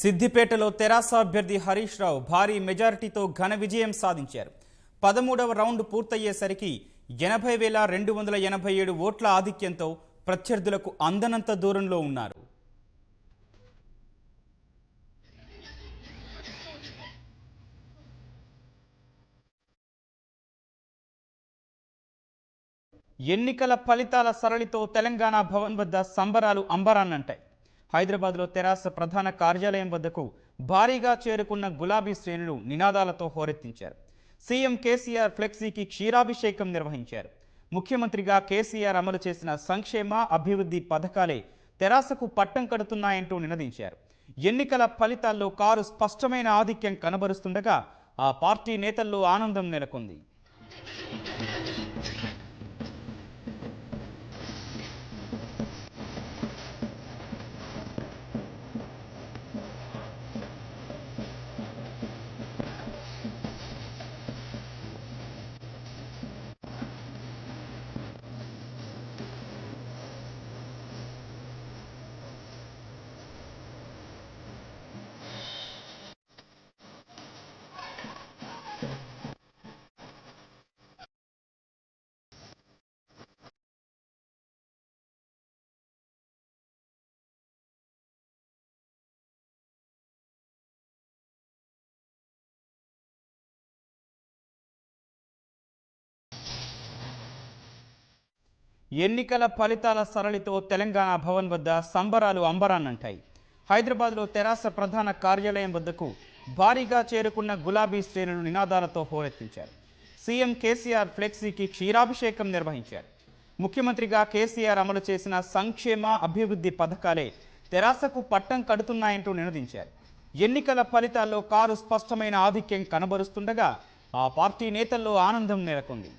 సిద్దిపేటలో తెరాస అభ్యర్థి హరీష్ రావు భారీ మెజారిటీతో ఘన విజయం సాధించారు. 13వ రౌండ్ పూర్తయ్యేసరికి 80,287 ఓట్ల ఆధిక్యంతో ప్రత్యర్థులకు అందనంత దూరంలో ఉన్నారు. ఎన్నికల ఫలితాల సరళితో తెలంగాణ భవన్ వద్ద సంబరాలు అంబరాన్నంటాయి. హైదరాబాద్లో తెరాస ప్రధాన కార్యాలయం వద్దకు భారీగా చేరుకున్న గులాబీ శ్రేణులు నినాదాలతో హోరెత్తించారు. సీఎం కేసీఆర్ ఫ్లెక్సీకి క్షీరాభిషేకం నిర్వహించారు. ముఖ్యమంత్రిగా కేసీఆర్ అమలు చేసిన సంక్షేమ అభివృద్ధి పథకాలే తెరాసకు పట్టం కడుతున్నాయంటూ నినదించారు. ఎన్నికల ఫలితాల్లో కారు స్పష్టమైన ఆధిక్యం కనబరుస్తుండగా ఆ పార్టీ నేతల్లో ఆనందం నెలకొంది. ఎన్నికల ఫలితాల సరళితో తెలంగాణ భవన్ వద్ద సంబరాలు అంబరాన్నంటాయి. హైదరాబాద్లో తెరాస ప్రధాన కార్యాలయం వద్దకు భారీగా చేరుకున్న గులాబీ శ్రేణులు నినాదాలతో హోరెత్తించారు. సీఎం కేసీఆర్ ఫ్లెక్సీకి క్షీరాభిషేకం నిర్వహించారు. ముఖ్యమంత్రిగా కేసీఆర్ అమలు చేసిన సంక్షేమ అభివృద్ధి పథకాలే తెరాసకు పట్టం కడుతున్నాయంటూ నినదించారు. ఎన్నికల ఫలితాల్లో కారు స్పష్టమైన ఆధిక్యం కనబరుస్తుండగా ఆ పార్టీ నేతల్లో ఆనందం నెలకొంది.